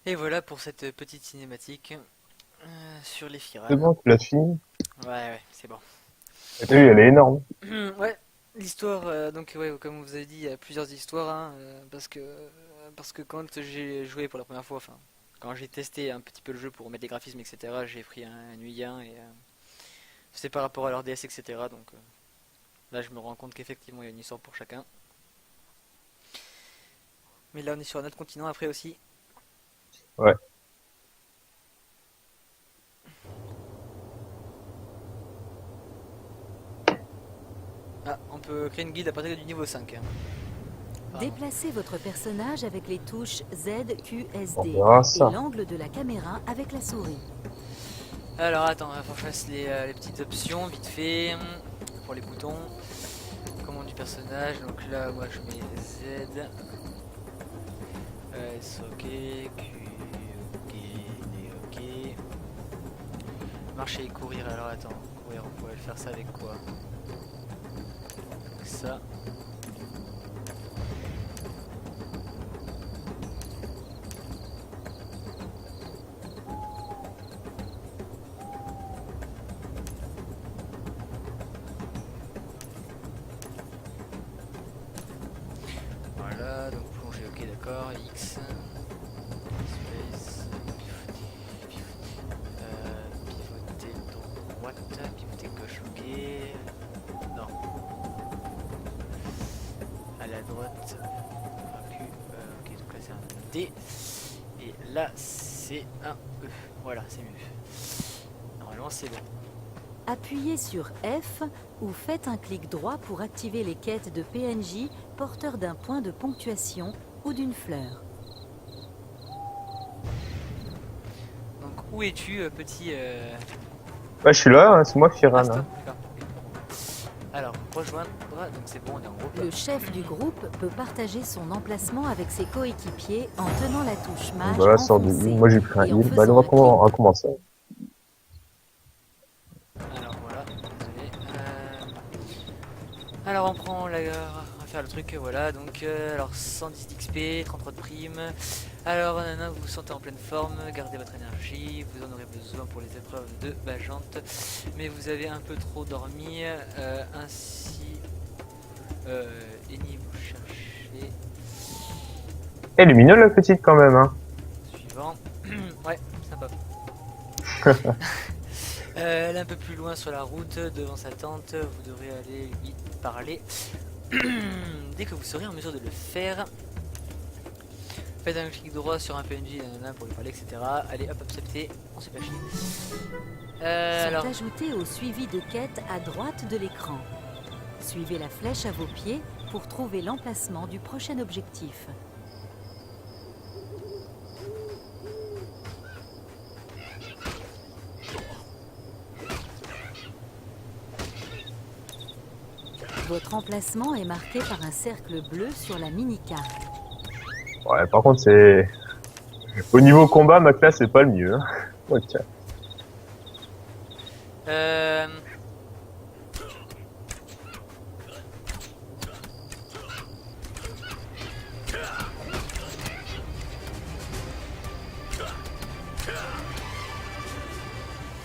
Et voilà pour cette petite cinématique sur les C'est Firal. bon, tu l'as fini. Ouais, ouais, c'est bon. Et t'as vu, elle est énorme. Ouais, l'histoire, donc ouais, comme vous avez dit, il y a plusieurs histoires, hein, parce que quand j'ai joué pour la première fois, enfin, quand j'ai testé un petit peu le jeu pour mettre les graphismes, etc., j'ai pris un UI1 et c'était par rapport à leur DS, etc. Donc là, je me rends compte qu'effectivement, il y a une histoire pour chacun. Mais là, on est sur un autre continent après aussi. Ouais. Ah, on peut créer une guilde à partir du niveau 5, hein, apparemment. Déplacez votre personnage avec les touches Z, Q, S, On D verra et ça. l'angle de la caméra avec la souris. Alors attends, il faut que je fasse les petites options vite fait pour les boutons. Commande du personnage, donc là moi je mets Z, S ok, Q ok, D ok. Marcher et courir, alors attends, courir on pourrait faire ça avec quoi? Avec ça. Voilà, donc plonger, ok d'accord, X, space, pivoter droite, pivoter gauche, ok. Non, à la droite, ok, donc là c'est un D, et là c'est un E, voilà c'est mieux. Normalement c'est bon. Appuyez sur F ou faites un clic droit pour activer les quêtes de PNJ porteurs d'un point de ponctuation ou d'une fleur. Donc où es-tu petit Ouais, je suis là, hein, c'est moi Ah Firan. c'est toi, Hein. d'accord. Alors rejoindre, donc c'est bon on est en groupe. Le chef du groupe peut partager son emplacement avec ses coéquipiers en tenant la touche Donc mage voilà, sort du heal. enfoncée Moi j'ai pris un et en heal. Bah, faisant un on clic. va commencer. Alors voilà, désolé. Alors on prend la... On va faire le truc, voilà, donc alors 110 d'XP, 33 de prime. Alors nanana, vous vous sentez en pleine forme, gardez votre énergie, vous en aurez besoin pour les épreuves de Bajante. Mais vous avez un peu trop dormi, ainsi... Eni, vous cherchez... Elle est mignonne la petite quand même, hein. Suivant. Ouais, sympa. Elle est un peu plus loin sur la route, devant sa tente, vous devrez aller lui parler. Dès que vous serez en mesure de le faire, faites un clic droit sur un PNJ nanana, pour lui parler, etc. Allez hop, accepté, on s'est pas chier. Alors, Sont ajoutés au suivi de quête à droite de l'écran. Suivez la flèche à vos pieds pour trouver l'emplacement du prochain objectif. Votre emplacement est marqué par un cercle bleu sur la mini-carte. Ouais, par contre c'est... Au niveau combat, ma classe c'est pas le mieux. Hein. Ok. euh,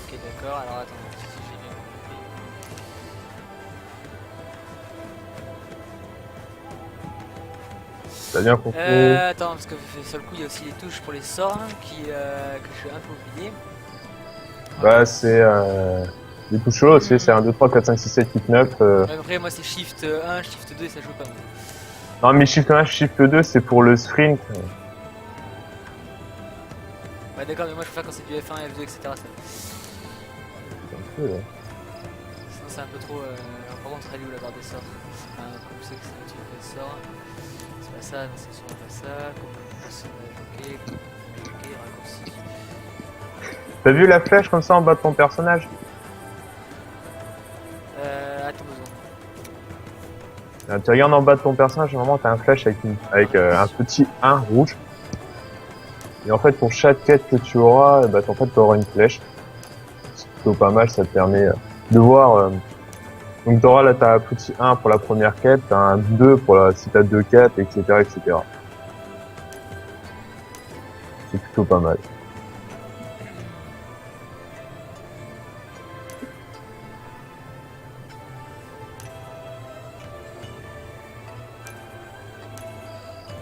ok d'accord, alors attends, si j'ai bien compris. T'as bien compris. Attends, parce que sur le coup il y a aussi les touches pour les sorts hein, que je suis un peu oublié. Voilà. Bah c'est... Les touches aussi, c'est 1, 2, 3, 4, 5, 6, 7, 8, 9. Après moi c'est Shift 1, Shift 2 et ça joue pas mal. Non mais Shift 1, Shift 2 c'est pour le sprint. Ouais d'accord, mais moi je préfère quand c'est du F1, F2, etc. Ça. Ouais. Sinon c'est un peu trop... Par contre, elle est où la barre des sorts? Comme c'est que c'est tu fais sort. C'est pas ça, non c'est sûrement pas ça. Comme personnage, ok, raccourci. T'as vu la flèche comme ça en bas de ton personnage? Attends 2 secondes. Tu regardes en bas de ton personnage, normalement t'as un flash avec un petit 1 rouge. Et en fait pour chaque quête que tu auras, bah en fait tu auras une flèche. C'est plutôt pas mal, ça te permet de voir. Donc t'auras là t'as un petit 1 pour la première quête, t'as un 2 pour si t'as 2 quêtes, etc. etc. C'est plutôt pas mal.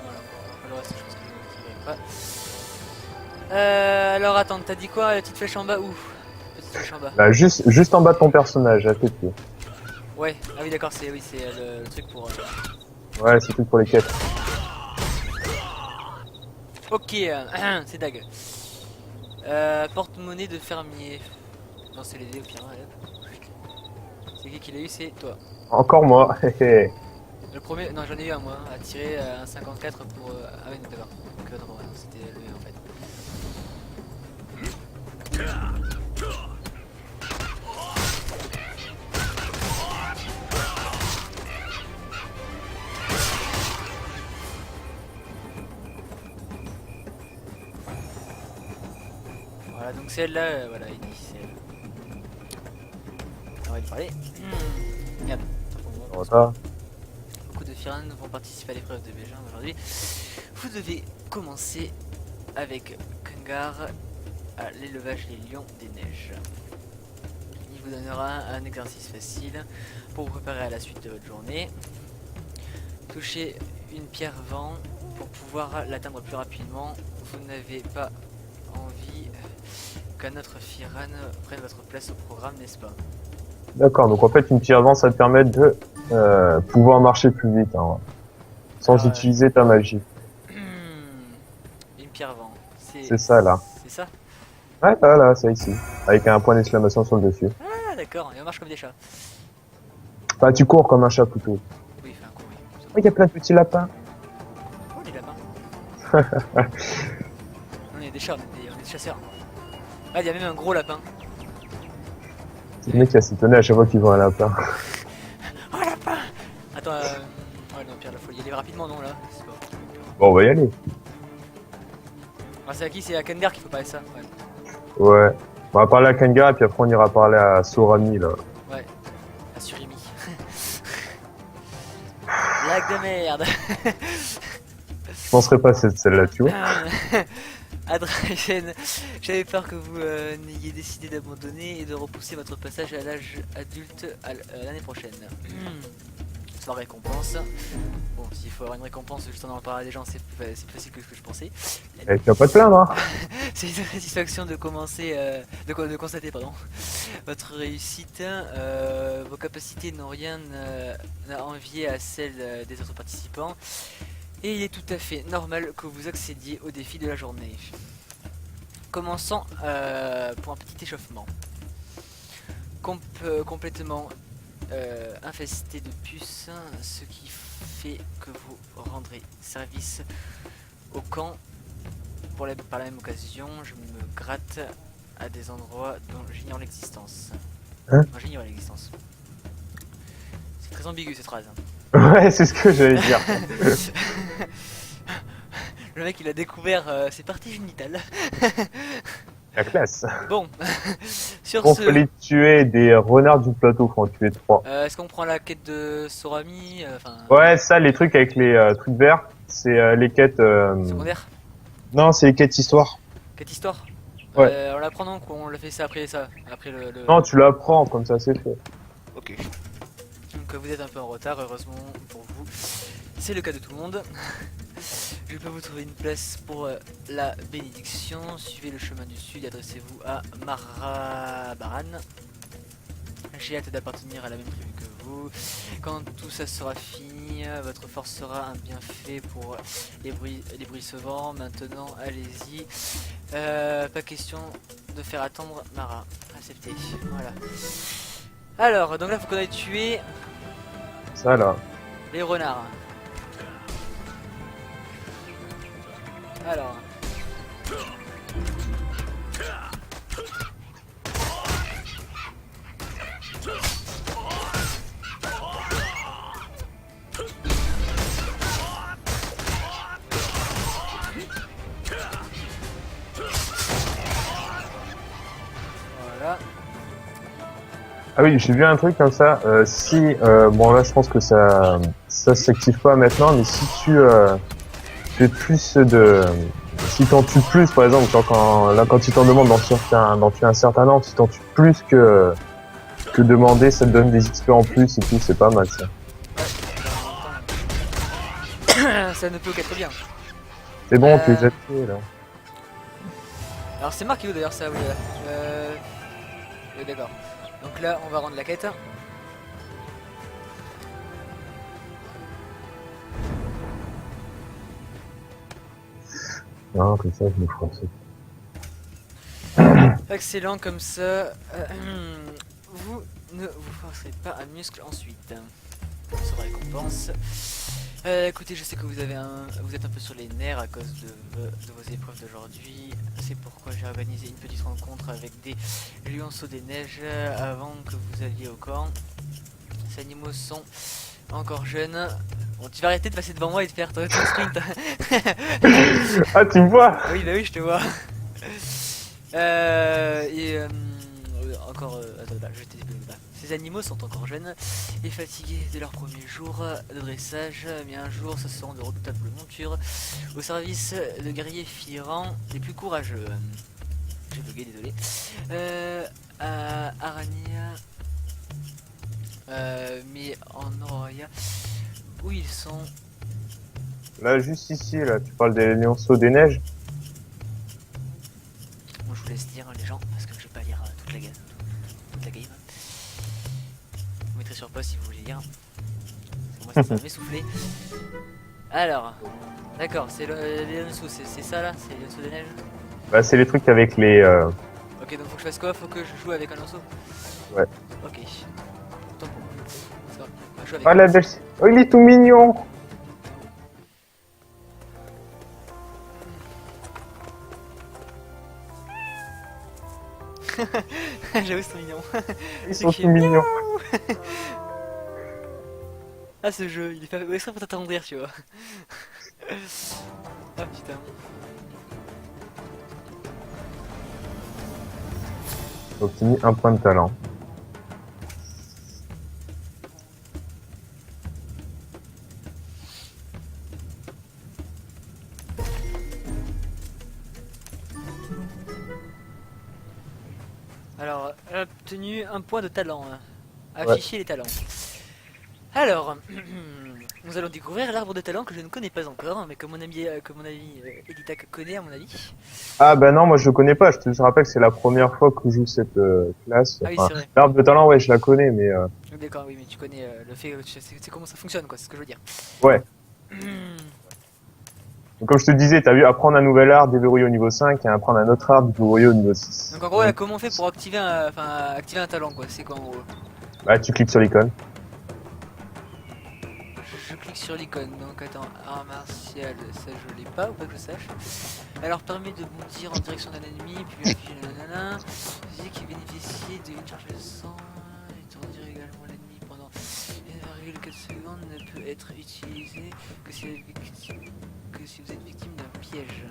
Voilà, bon, le reste, je pense que je ne pas. Alors attends, t'as dit quoi? La petite flèche en bas? Où? Petite flèche en bas. Bah, juste en bas de ton personnage, à tes pieds. Ouais, ah oui d'accord, c'est le truc pour... Ouais, c'est tout pour les quêtes. Ok, c'est dague. Porte-monnaie de fermier. Non, c'est les dés au pire. C'est qui l'a eu? C'est toi. Encore moi. Le premier, non, j'en ai eu un moi, à tirer un 54 pour. Ah oui, non, d'accord. Donc, non, ouais, c'était le en fait. Voilà, donc celle-là, voilà, il dit c'est. On va lui parler. Merde. Voilà. Beaucoup de Firan vont participer à l'épreuve de Bégin aujourd'hui. Vous devez commencer avec Kungar à l'élevage des lions des neiges. Il vous donnera un exercice facile pour vous préparer à la suite de votre journée. Touchez une pierre vent pour pouvoir l'atteindre plus rapidement. Vous n'avez pas envie qu'un autre Firan prenne votre place au programme, n'est-ce pas? D'accord, donc en fait, une pierre vent, ça te permet de pouvoir marcher plus vite, hein, sans utiliser ta magie. Une pierre vent. C'est ça, là. C'est ça? Ouais, là, c'est ici. Avec un point d'exclamation sur le dessus. Ah d'accord, et on marche comme des chats. Enfin, tu cours comme un chat plutôt. Oui, enfin court, oui. Oh, il y a plein de petits lapins. Oh les lapins. On est des chats, on est des chasseurs. Ah, il y a même un gros lapin. C'est le mec qui a s'étonné à chaque fois qu'il voit un lapin. Oh lapin. Attends, ouais non, Pierre, il faut y aller rapidement, non là. C'est pas... Bon, on va y aller. Ah, c'est à qui? C'est à Kengar qu'il faut parler de ça. Ouais. Ouais. On va parler à Kanga et puis après on ira parler à Sorami, là. Ouais. À Surimi. Lac de merde. Je penserais pas à celle-là, tu vois. Adragen, j'avais peur que vous n'ayez décidé d'abandonner et de repousser votre passage à l'âge adulte l'année prochaine. Sans récompense. Bon, s'il faut avoir une récompense juste en en parlant à des gens, c'est plus facile que ce que je pensais. Et tu vas pas te plaindre, hein. C'est une satisfaction de commencer, de constater, pardon, votre réussite. Vos capacités n'ont rien à envier à celles des autres participants. Et il est tout à fait normal que vous accédiez au défi de la journée. Commençons pour un petit échauffement. Complètement infesté de puces, ce qui fait que vous rendrez service au camp. Par la même occasion, je me gratte à des endroits dont j'ignore l'existence. Hein? Enfin, j'ignore l'existence. C'est très ambigu cette phrase. Ouais, c'est ce que j'allais dire. Le mec il a découvert ses parties génitales. La classe. Bon, sur Bon, ce... fallait tuer des renards du plateau, faut en tuer 3. Est-ce qu'on prend la quête de Sorami Ouais, ça, les trucs avec les trucs verts, c'est les quêtes... secondaire? Non, c'est les quêtes histoire. Quête histoire? Ouais. On la prend donc ou on l'a fait ça après ça? Après le... Non, tu l'apprends, comme ça c'est fait. Ok. Donc vous êtes un peu en retard, heureusement pour vous. C'est le cas de tout le monde. Je peux vous trouver une place pour la bénédiction. Suivez le chemin du sud et adressez-vous à Marabaran. J'ai hâte d'appartenir à la même tribu que vous. Quand tout ça sera fini, votre force sera un bienfait pour les bruits sauvants. Maintenant, allez-y. Pas question de faire attendre Mara. Accepté. Voilà. Alors, donc là, faut qu'on aille tuer Ça, là. les renards. Alors. Voilà. Ah oui, j'ai vu un truc comme ça. Si, bon là, je pense que ça s'active pas maintenant, mais si tu fais plus de si t'en tues plus, par exemple, quand ils t'en demandent d'en tuer un certain nombre, si t'en tues plus que demander, ça te donne des XP en plus et tout, c'est pas mal ça. Ça ne peut qu'être bien. C'est bon, tu les as tués là. Alors c'est marqué où d'ailleurs ça, oui, là. Oui, d'accord. Donc là, on va rendre la quête. Non, comme ça, je me ferai ça. Excellent comme ça. Vous ne vous forcerez pas un muscle ensuite. Ça récompense. Écoutez, je sais que vous êtes un peu sur les nerfs à cause de vos épreuves d'aujourd'hui. C'est pourquoi j'ai organisé une petite rencontre avec des lionceaux des neiges avant que vous alliez au camp. Ces animaux sont encore jeunes. Bon, tu vas arrêter de passer devant moi et de faire ton sprint. Ah, tu me vois? Oui, bah oui, je te vois. Encore, attends, là, je t'ai dit là. Ces animaux sont encore jeunes et fatigués de leur premier jour de dressage, mais un jour ce seront de redoutables montures au service de guerriers firants les plus courageux. J'ai bugué, désolé. À Arania, mais en Oroya, où ils sont. Là, juste ici, là, tu parles des lionceaux des neiges? Bon, je vous laisse lire les gens parce que je vais pas lire toute la game. Vous mettrez sur pause si vous voulez lire. Moi, ça va m'essouffler. Alors, d'accord, c'est les lionceaux, c'est ça là? C'est les lionceaux des neiges? Bah, c'est les trucs avec les... Ok, donc faut que je fasse quoi? Faut que je joue avec un lionceau? Ouais. Ok. Tant pour moi. Ça va, on va jouer avec Ah, un la lionceau. belle... Oh, il est tout mignon! J'avoue, c'est mignon. Ils C'est sont qui tout mignons. Ah, ce jeu, il est fait exprès pour t'attendrir, tu vois. Ah putain. Obtenu un point de talent. Alors, elle a obtenu un point de talent. Afficher les talents. Alors, nous allons découvrir l'arbre de talent que je ne connais pas encore, mais que mon ami Editak connaît à mon avis. Ah bah non, moi je le connais pas, je te rappelle que c'est la première fois que je joue cette classe. Ah oui, Enfin, c'est vrai. l'arbre de talent, ouais, je la connais, mais D'accord, oui, mais tu connais le fait, tu sais comment ça fonctionne, quoi, c'est ce que je veux dire. ouais. Donc, comme je te disais, t'as vu, apprendre un nouvel art déverrouillé au niveau 5 et apprendre un autre art déverrouillé au niveau 6. Donc en gros, là, comment on fait pour activer activer un talent, quoi? C'est quoi en gros? Bah tu cliques sur l'icône. Je clique sur l'icône, donc attends, art martial, ça je l'ai pas, ou pas que je sache. Alors permet de bondir en direction d'un ennemi, puis nanana, physique qui bénéficie d'une charge de sang, et tourner également l'ennemi pendant 1,4 secondes ne peut être utilisé que si vous êtes victime d'un piège.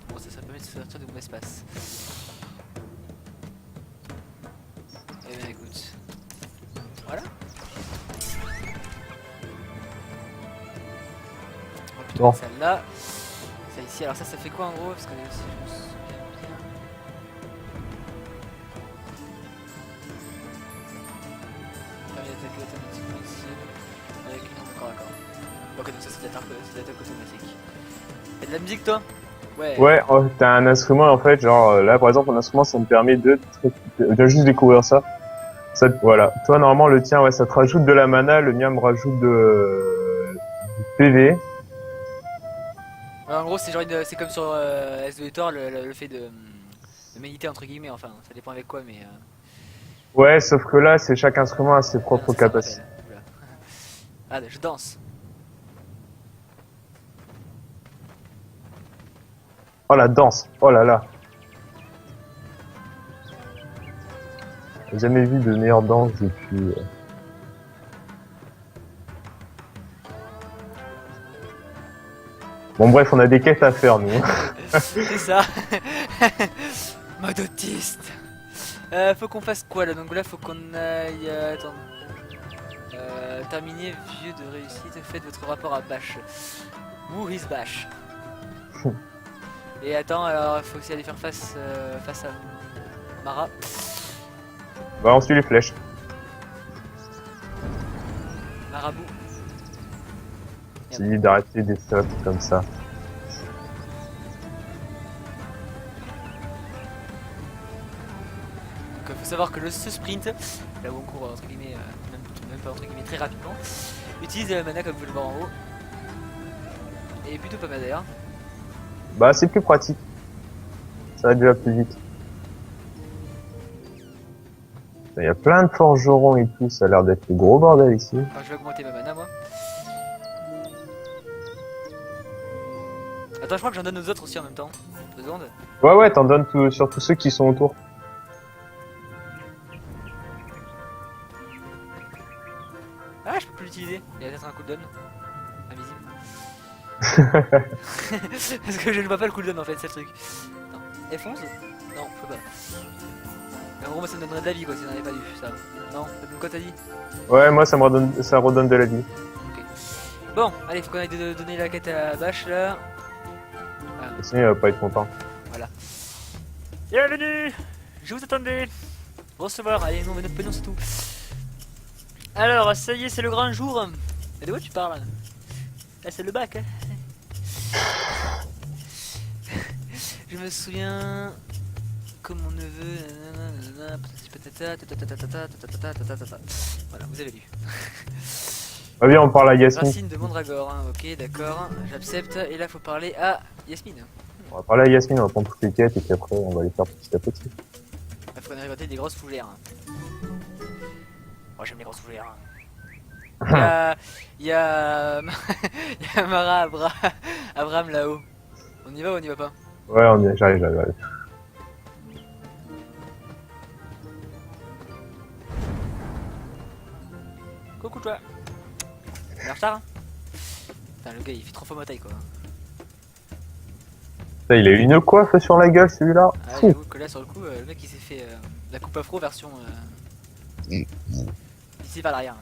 Bon, ça permet de sortir de mon espace. Eh bien écoute, voilà. On va plutôt Bon. mettre celle-là. Ça ici, alors ça fait quoi en gros? Parce que si je me souviens bien. Permet d'attaquer automatiquement ici avec une arme corps à corps. Ok, donc ça c'est de l'attaque automatique. Y'a de la musique toi? Ouais. Ouais, oh, t'as un instrument en fait, genre là par exemple un instrument ça me permet de juste découvrir ça. Voilà. Toi normalement le tien ouais ça te rajoute de la mana, le mien me rajoute du PV. En gros, c'est genre c'est comme sur S2 et Thor, le fait de méditer entre guillemets, enfin, ça dépend avec quoi, mais. Ouais, sauf que là c'est chaque instrument a ses Ah, propres ça me capacités. rappelle. Oula. Ah, je danse. Oh la danse, oh là là. J'ai jamais vu de meilleure danse depuis. Bon bref, on a des quêtes à faire nous. C'est ça. Mode autiste. Faut qu'on fasse quoi là? Donc là, faut qu'on aille. Attends. Terminer vieux de réussite. Faites votre rapport à Bash. Woo his bash. Et attends, alors il faut aussi aller faire face à Mara. Bah on suit les flèches. Marabout. Essayez d'arrêter des stuff comme ça. Donc faut savoir que ce sprint, là où on court entre guillemets, même pas entre guillemets très rapidement, utilise la mana comme vous le voir en haut. Et plutôt pas mal d'ailleurs. Bah c'est plus pratique. Ça va déjà plus vite. Il y a plein de forgerons et tout, ça a l'air d'être le gros bordel ici. Enfin, je vais augmenter ma mana moi. Attends, je crois que j'en donne aux autres aussi en même temps. 2 secondes. Ouais, t'en donnes sur tous ceux qui sont autour. Ah, je peux plus l'utiliser. Il y a peut-être un cooldown. Invisible. Parce que je ne vois pas le cooldown en fait, c'est le truc. Non. F11 Non, je peux pas. Mais en gros, moi ça me donnerait de la vie quoi si j'en avais pas eu ça. Non, ça donne quoi t'as dit? Ouais, moi ça redonne de la vie. Ok. Bon, allez, faut qu'on aille donner la quête à Bash là. Voilà. Sinon il va pas être content. Voilà. Bienvenue. Je vous attendais. Recevoir, allez, non mais notre pognon c'est tout. Alors, ça y est, c'est le grand jour. Mais de quoi tu parles? Ah, c'est le bac, hein. Je me souviens comme mon neveu. Voilà, vous avez lu. Ah bien, on parle à Yasmine. Racine de Mandragore, hein. Ok, d'accord, j'accepte. Et là, faut parler à Yasmine. On va parler à Yasmine, on va prendre toutes les quêtes et puis après on va les faire petit à petit. Il faut qu'on arrive à des grosses fougères. Moi, j'aime les grosses fougères. Il y a Mara Abraham là-haut. On y va ou on y va pas? Ouais, j'arrive. Coucou toi. Il est en retard hein. Putain, le gars il fait 3 fois ma taille quoi. Putain, il a une coiffe sur la gueule celui-là. Ah, j'avoue que là sur le coup, le mec il s'est fait la coupe afro version ici vers l'arrière.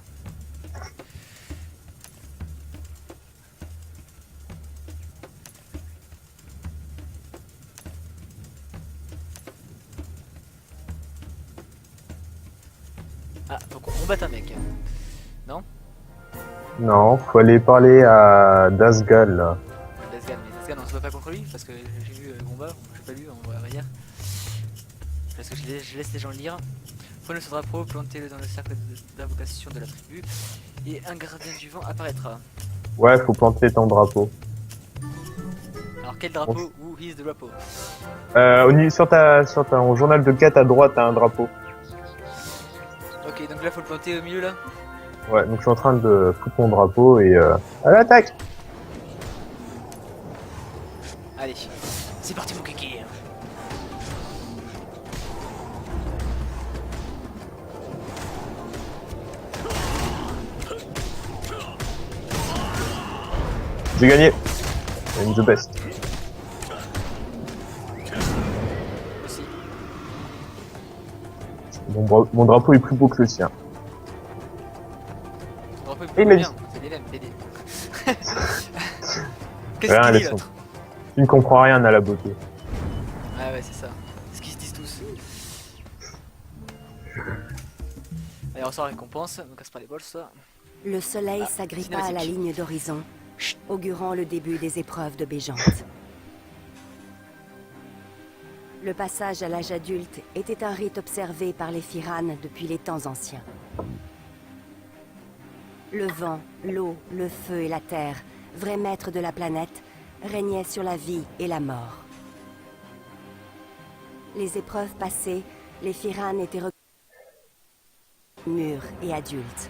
Ah, faut qu'on combatte un mec. Non? Non, faut aller parler à Dasgal là. Dasgan, mais Dasgan on se bat pas contre lui parce que j'ai vu le combat, j'ai pas lu on va dire. Parce que je laisse les gens lire. Prenez ce drapeau, plantez-le dans le cercle d'invocation de la tribu et un gardien du vent apparaîtra. Ouais, faut planter ton drapeau. Alors quel drapeau? Où is the drapeau? Sur ton journal de quête à droite, t'as un drapeau. Ok, donc là faut le planter au milieu là. Ouais, donc je suis en train de foutre mon drapeau et à l'attaque. Allez, c'est parti mon kiki. J'ai gagné. I'm the best. Aussi. Mon drapeau est plus beau que le sien. On peut Et plus il bien, c'est des mêmes, BD. Qu'est-ce Rien, qu'il dit laisse l'autre? Tu ne comprends rien à la beauté. Ah ouais, c'est ça. C'est ce qu'ils se disent tous. Allez, on sort récompense, on casse pas les bols ça. Le soleil s'agrippa à la cinématique. ligne d'horizon, augurant le début des épreuves de Bégante. Le passage à l'âge adulte était un rite observé par les Firanes depuis les temps anciens. Le vent, l'eau, le feu et la terre, vrais maîtres de la planète, régnaient sur la vie et la mort. Les épreuves passées, les Firanes étaient mûrs et adultes.